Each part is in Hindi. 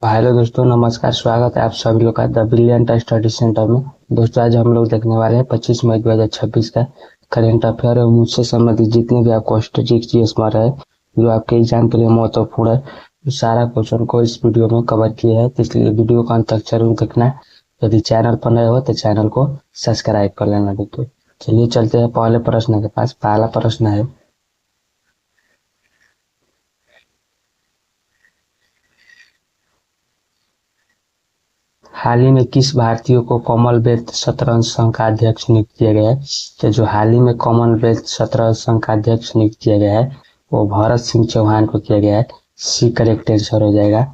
हेलो दोस्तों, नमस्कार। स्वागत है आप सभी लोग का द ब्रिलियंट स्टडी सेंटर में। दोस्तों, आज हम लोग देखने वाले हैं 25 मई 2026 का करेंट अफेयर और मुझसे संबंधित जितने भी आपको स्टैटिस्टिक्स जीएस में रहे जो आपके एग्जाम के लिए महत्वपूर्ण है, उस सारा क्वेश्चन को इस वीडियो में कवर किया है। तो इसलिए वीडियो को अंत तक जरूर देखना है। यदि चैनल पर नए हो तो चैनल को सब्सक्राइब कर लेना। दोस्तों, चलिए चलते हैं पहले प्रश्न के पास। पहला प्रश्न है, हाल ही में किस भारतीय को कॉमनवेल्थ शतरंज संघ का अध्यक्ष नियुक्त किया गया है? तो जो हाल ही में कॉमनवेल्थ शतरंज संघ का अध्यक्ष नियुक्त किया गया है वो भरत सिंह चौहान को किया गया है। सी करेक्ट आंसर हो जाएगा।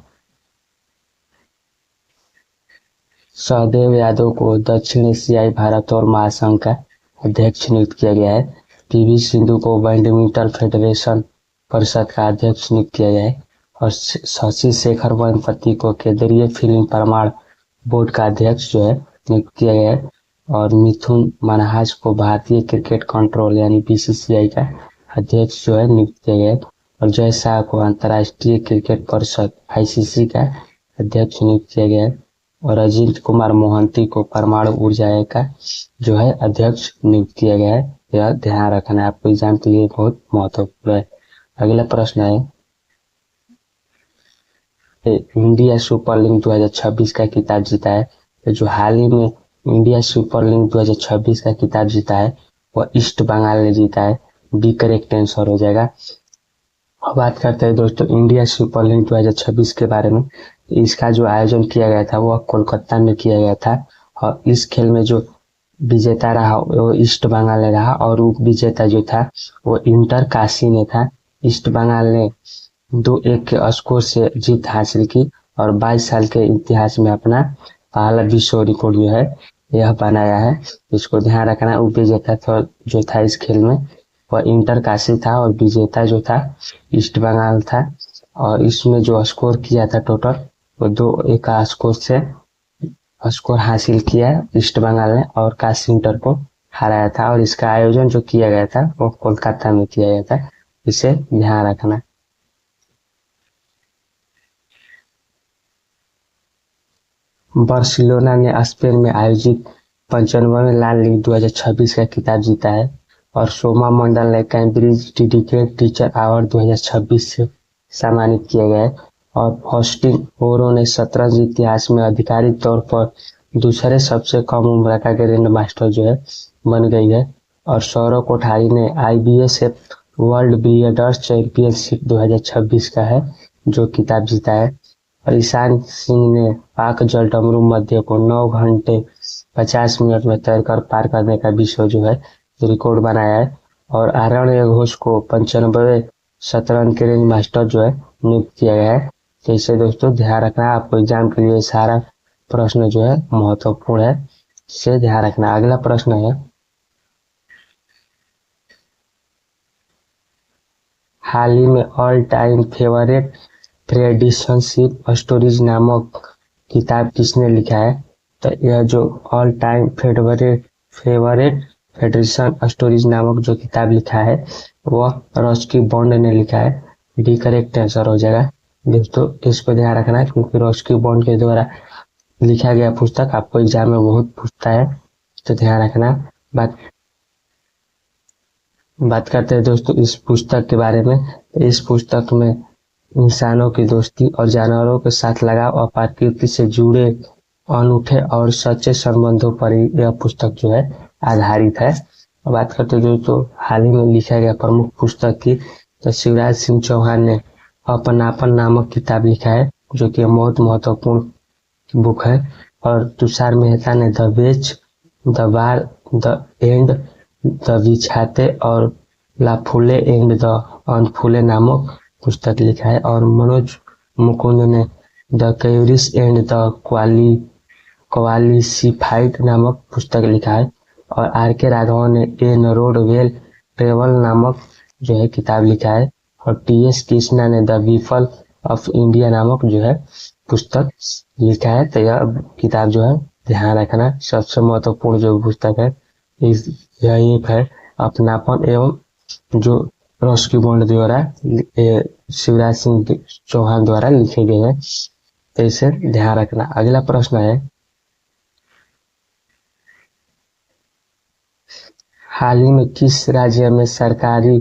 सहदेव यादव को दक्षिण एशियाई भारत और महासंघ का अध्यक्ष नियुक्त किया गया है। पीवी सिंधु को बैडमिंटन फेडरेशन परिषद का अध्यक्ष नियुक्त किया गया है। और शशि शेखर वेम्पति को केंद्रीय फिल्म प्रमाण बोर्ड का अध्यक्ष जो है नियुक्त किया गया है। और मिथुन मनहास को भारतीय क्रिकेट कंट्रोल यानी बीसीसीआई का अध्यक्ष जो है नियुक्त किया गया है। और जय शाह को अंतर्राष्ट्रीय क्रिकेट परिषद आईसीसी का अध्यक्ष नियुक्त किया गया है। और अजीत कुमार मोहंती को परमाणु ऊर्जा का जो है अध्यक्ष नियुक्त किया गया है। यह ध्यान रखना है, आपको एग्जाम के लिए बहुत महत्वपूर्ण है। अगला प्रश्न है, इंडिया सुपर लीग 2026 का खिताब जीता है। तो जो हाल ही में इंडिया सुपर लीग 2026 का खिताब जीता है वह ईस्ट बंगाल ने जीता है। बी करेक्ट आंसर हो जाएगा। अब बात करते हैं दोस्तों इंडिया सुपर लीग 2026 के बारे में। इसका जो आयोजन किया गया था वह कोलकाता में किया गया था। और इस खेल में जो विजेता रहा वो ईस्ट बंगाल ने रहा और उप विजेता जो था वो इंटर काशी ने था। ईस्ट बंगाल ने 2-1 के स्कोर से जीत हासिल की और 22 साल के इतिहास में अपना पहला विश्व रिकॉर्ड जो है यह बनाया है। इसको ध्यान रखना। उप विजेता जो था इस खेल में वह इंटर काशी था और विजेता जो था ईस्ट बंगाल था। और इसमें जो स्कोर किया था टोटल वो 2-1 का स्कोर से स्कोर हासिल किया ईस्ट बंगाल ने और काशी इंटर को हराया था। और इसका आयोजन जो किया गया था वो कोलकाता में किया गया था। इसे ध्यान रखना। बार्सिलोना ने स्पेन में आयोजित 95वें लाल लीग 2026 का खिताब जीता है। और सोमा मंडल ने कैम्ब्रिज डेडिकेटेड टीचर अवार्ड 2026 से सम्मानित किया गया है। और फास्टिन ओरो ने शतरंज इतिहास में आधिकारिक तौर पर दूसरे सबसे कम उम्र का ग्रैंड मास्टर जो है बन गई है। और सौरव कोठारी ने आईबीएसएफ वर्ल्ड बिलियर्ड्स चैंपियनशिप 2026 का है जो खिताब जीता है। और ईशान सिंह ने पाक जलडमरू मध्य को 9 घंटे 50 मिनट में तैरकर पार करने का विश्व जो है रिकॉर्ड बनाया है। और आरण्य घोष को 95वें शतरंज ग्रैंड मास्टर जो है नियुक्त किया गया है। तो इसे दोस्तों ध्यान रखना है, आपको एग्जाम के लिए सारा प्रश्न जो है महत्वपूर्ण है, इसे ध्यान रखना। अगला प्रश्न है, हाल ही में all time favourite friendship stories नामक किताब किसने लिखा है? तो यह जो all time favourite federation stories नामक जो किताब लिखा है वह रॉस्की बॉन्ड ने लिखा है। डी करेक्ट आंसर हो जाएगा। दोस्तों, इसको ध्यान रखना है क्योंकि रॉस्की बॉन्ड के द्वारा लिखा गया पुस्तक आपको एग्जाम में बहुत पूछता है, तो ध्यान रखना। बात करते हैं दोस्तों इस पुस्तक के बारे में। इस पुस्तक में इंसानों की दोस्ती और जानवरों के साथ लगाव और प्रकृति से जुड़े अनूठे और सच्चे संबंधों पर यह पुस्तक जो है आधारित है। बात करते हैं दोस्तों हाल ही में लिखा गया प्रमुख पुस्तक की, तो शिवराज सिंह चौहान ने अपनापन नामक किताब लिखा है जो कि बहुत महत्वपूर्ण बुक है। और तुषार मेहता ने the wage, the bar, the end, the बिछाते और ला फूले एंड द अनफूले नामक पुस्तक लिखा है। और मनोज मुकुंद ने द क्यूरियस एंड द क्वालिसिफाइड नामक पुस्तक लिखा है। और आर के राघवन ने एन रोड वेल ट्रेवल नामक जो है किताब लिखा है। और टी एस कृष्णा ने द पीपल ऑफ इंडिया नामक जो है पुस्तक लिखा है। तो यह किताब जो है ध्यान रखना सबसे महत्वपूर्ण जो पुस्तक है यह एक है अपनापन एवं जो रॉस्की बॉन्ड द्वारा शिवराज सिंह चौहान द्वारा लिखे गए हैं। तो इसे ध्यान रखना। अगला प्रश्न है, हाल ही में किस राज्य में सरकारी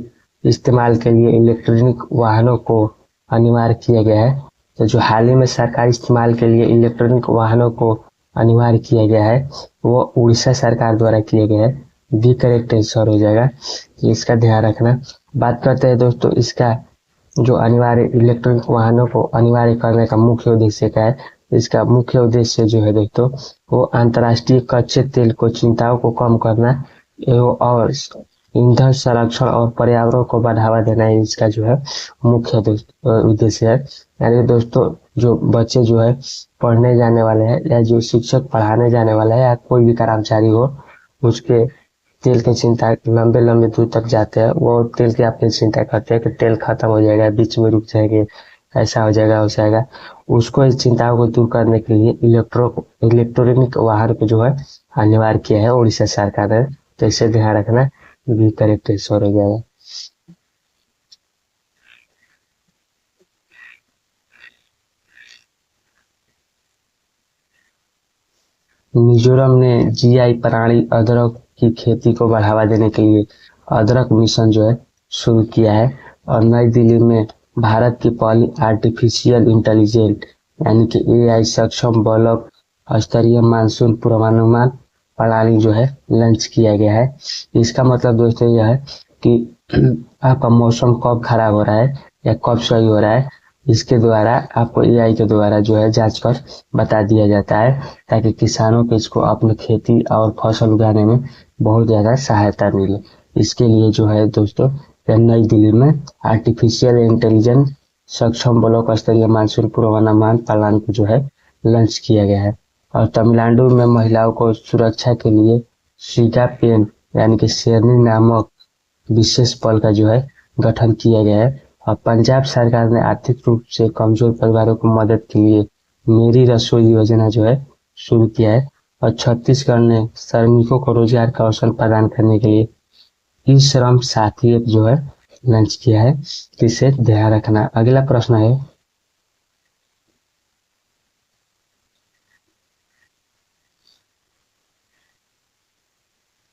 इस्तेमाल के लिए इलेक्ट्रॉनिक वाहनों को अनिवार्य किया गया है? तो जो हाल ही में सरकारी इस्तेमाल के लिए इलेक्ट्रॉनिक वाहनों को अनिवार्य किया गया है वो उड़ीसा सरकार द्वारा किया गया है। बी करेक्ट आंसर हो जाएगा, इसका ध्यान रखना। बात करते हैं दोस्तों इसका जो अनिवार्य इलेक्ट्रॉनिक वाहनों को अनिवार्य करने का मुख्य उद्देश्य क्या है। इसका मुख्य उद्देश्य जो है दोस्तों वो अंतर्राष्ट्रीय कच्चे तेल को चिंताओं को कम करना एवं और ईंधन संरक्षण और पर्यावरण को बढ़ावा देना है। इसका जो है मुख्य उद्देश्य है। यानी दोस्तों जो बच्चे जो है पढ़ने जाने वाले हैं या जो शिक्षक पढ़ाने जाने वाला है या कोई भी कर्मचारी हो उसके तेल की चिंता लंबे लंबे दूर तक जाते हैं, वो तेल की अपनी चिंता करते हैं कि तेल खत्म हो जाएगा, बीच में रुक जाएंगे, ऐसा हो जाएगा हो जाएगा। उसको इस चिंताओं को दूर करने के लिए इलेक्ट्रॉनिक वाहन को जो है अनिवार्य किया है उड़ीसा सरकार ने। तो इसे ध्यान रखना, भी करेक्ट आंसर हो जाएगा। मिजोरम ने जीआई प्रणाली अदरक की खेती को बढ़ावा देने के लिए अदरक मिशन जो है शुरू किया है। और नई दिल्ली में भारत की पहली आर्टिफिशियल इंटेलिजेंट यानी कि एआई सक्षम ब्लॉक स्तरीय मानसून पूर्वानुमान प्रणाली जो है लॉन्च किया गया है। इसका मतलब दोस्तों यह है कि आपका मौसम कब खराब हो रहा है या कब सही हो रहा है, इसके द्वारा आपको एआई के द्वारा जो है जांच कर बता दिया जाता है, ताकि किसानों को इसको अपनी खेती और फसल उगाने में बहुत ज्यादा सहायता मिले। इसके लिए जो है दोस्तों नई दिल्ली में आर्टिफिशियल इंटेलिजेंस सक्षम ब्लॉक स्तरीय मानसून पूर्वानुमान प्लान को जो है लॉन्च किया गया है। और तमिलनाडु में महिलाओं को सुरक्षा के लिए सीगा पेन यानी कि शेरनी नामक विशेष बल का जो है गठन किया गया है। और पंजाब सरकार ने आर्थिक रूप से कमजोर परिवारों को मदद के लिए मेरी रसोई योजना जो है शुरू किया है। और छत्तीसगढ़ ने श्रमिकों को रोजगार का अवसर प्रदान करने के लिए ई श्रम साथी ऐप जो है लॉन्च किया है। इसे ध्यान रखना। अगला प्रश्न है,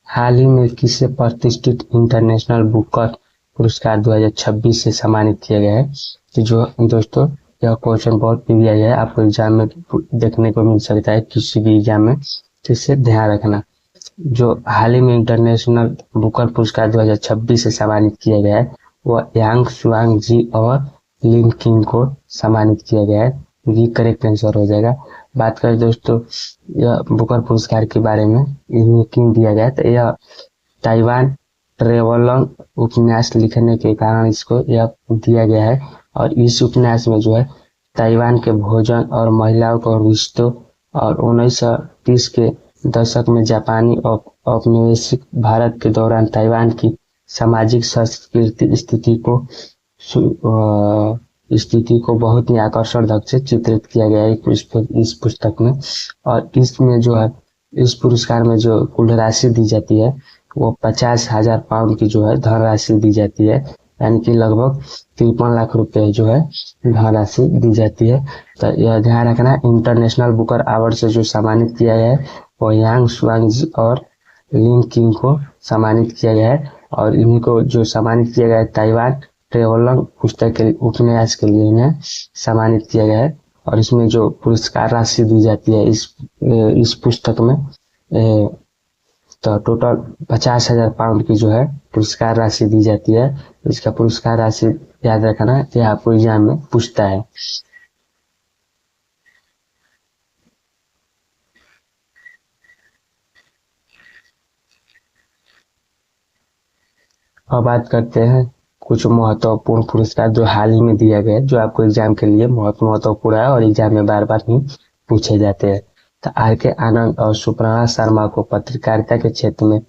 हाल ही में किसे प्रतिष्ठित इंटरनेशनल बुकर पुरस्कार 2026 से सम्मानित किया गया है? तो जो दोस्तों यह क्वेश्चन बहुत प्रीवियस है, आपको एग्जाम में देखने को मिल सकता है किसी भी एग्जाम में, तो इसे ध्यान रखना। जो हाल ही में इंटरनेशनल बुकर पुरस्कार 2026 से सम्मानित किया गया है वह यांग सुआंग जी और लिन किंग को सम्मानित किया गया है। ये करेक्ट आंसर हो जाएगा। बात करें दोस्तों यह बुकर पुरस्कार के बारे में, इन्हें क्यों दिया गया, तो यह ताइवान ट्रेवलर उपन्यास लिखने के कारण इसको यह दिया गया है। और इस उपन्यास में जो है ताइवान के भोजन और महिलाओं के रिश्तों और 1930 के दशक में जापानी औपनिवेशिक भारत के दौरान ताइवान की सामाजिक सांस्कृतिक स्थिति को बहुत ही आकर्षक ढंग से चित्रित किया गया है इस पुस्तक में। और इसमें जो है इस पुरस्कार में जो कुल राशि दी जाती है वो 50,000 पाउंड की जो है धनराशि दी जाती है, यानी कि लगभग 53 लाख रुपए जो है धनराशि दी जाती है। तो यह ध्यान रखना, इंटरनेशनल बुकर अवार्ड से जो सम्मानित किया गया है वो यांग सुआंग और लिन किंग को सम्मानित किया गया है। और इन्हीं को जो सम्मानित किया गया है ताइवान ट्रेवलर पुस्तक के उपन्यास के लिए इन्हें सम्मानित किया गया है। और इसमें जो पुरस्कार राशि दी जाती है इस पुस्तक में तो टोटल 50,000 पाउंड की जो है पुरस्कार राशि दी जाती है। इसका पुरस्कार राशि याद रखना, यह आपको एग्जाम में पूछता है। अब बात करते हैं कुछ महत्वपूर्ण पुरस्कार जो हाल ही में दिया गया, जो आपको एग्जाम के लिए बहुत महत्वपूर्ण है और एग्जाम में बार बार ही पूछे जाते हैं। तो आर के आनंद और सुपर्णा शर्मा को पत्रकारिता के क्षेत्र में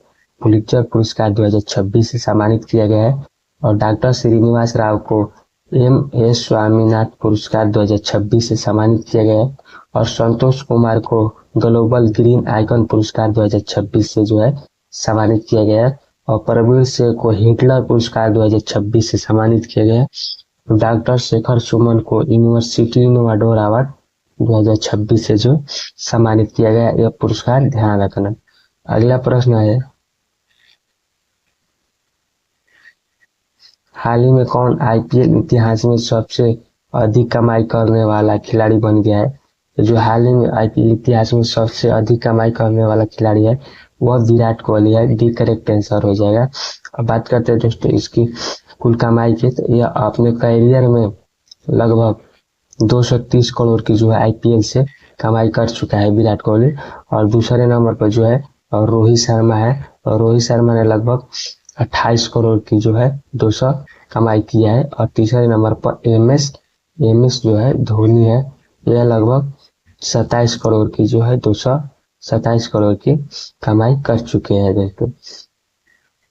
पुलित्जर पुरस्कार 2026 से सम्मानित किया गया है। और डॉक्टर श्रीनिवास राव को एम.एस. स्वामीनाथन पुरस्कार 2026 से सम्मानित किया गया है। और संतोष कुमार को ग्लोबल ग्रीन आइकन पुरस्कार 2026 से जो है सम्मानित किया गया है। और प्रवीण सिंह को हिटलर पुरस्कार 2026 से सम्मानित किया गया है। डॉक्टर शेखर सुमन को यूनिवर्सिटी इनोवाडोर अवार्ड 2026 से जो सम्मानित किया गया, यह पुरस्कार ध्यान रखना। अगला प्रश्न है, हाल ही में कौन आईपीएल इतिहास में सबसे अधिक कमाई करने वाला खिलाड़ी बन गया है? तो जो हाल ही में आईपीएल इतिहास में सबसे अधिक कमाई करने वाला खिलाड़ी है वह विराट कोहली है। डी करेक्ट आंसर हो जाएगा। अब बात करते हैं दोस्तों इसकी कुल कमाई की, तो यह अपने करियर में लगभग 230 करोड़ की जो है आईपीएल से कमाई कर चुका है विराट कोहली। और दूसरे नंबर पर जो है और रोहित शर्मा है, और रोहित शर्मा ने लगभग 28 करोड़ की जो है 200 कमाई किया है। और तीसरे नंबर पर एमएस जो है धोनी है, यह लगभग 27 करोड़ की जो है 227 करोड़ की कमाई कर चुके हैं दोस्तों।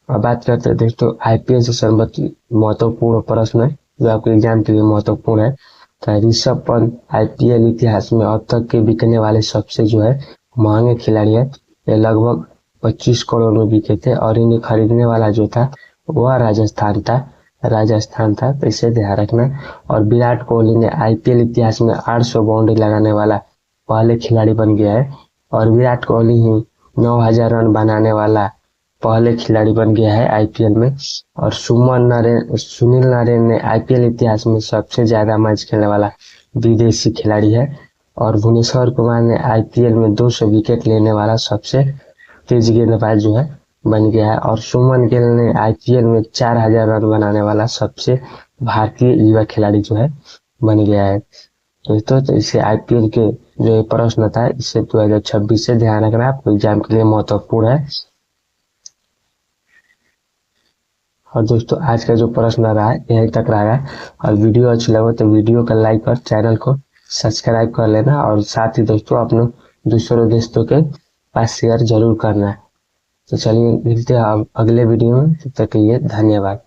अब बात करते हैं दोस्तों आईपीएल से संबंधित महत्वपूर्ण प्रश्न जो आपके एग्जाम के लिए महत्वपूर्ण है। तो ऋषभ पंत आईपीएल इतिहास में अब तक के बिकने वाले सबसे जो है महंगे खिलाड़ी है। ये लगभग 25 करोड़ में बिके थे और इन्हें खरीदने वाला जो था वह राजस्थान था, तो इसे ध्यान रखना। और विराट कोहली ने आईपीएल इतिहास में 800 बाउंड्री लगाने वाला पहले खिलाड़ी बन गया है। और विराट कोहली ही 9000 रन बनाने वाला पहले खिलाड़ी बन गया है आईपीएल में। और सुनील नारायण ने आईपीएल इतिहास में सबसे ज्यादा मैच खेलने वाला विदेशी खिलाड़ी है। और भुवनेश्वर कुमार ने आईपीएल में 200 विकेट लेने वाला सबसे तेज गेंदबाज जो है बन गया है। और शुभमन गिल ने आईपीएल में 4000 रन बनाने वाला सबसे भारतीय युवा खिलाड़ी जो है बन गया है। तो इसे आईपीएल के जो प्रश्न था इसे 2026 से ध्यान रखना, आपको एग्जाम के लिए महत्वपूर्ण है। और दोस्तों आज का जो प्रश्न रहा है यहीं तक रहा। और वीडियो अच्छी लगे तो वीडियो का लाइक और चैनल को सब्सक्राइब कर लेना। और साथ ही दोस्तों अपने दूसरों दोस्तों के पास शेयर जरूर करना। तो चलिए मिलते हैं अगले वीडियो में, तब तक के लिए धन्यवाद।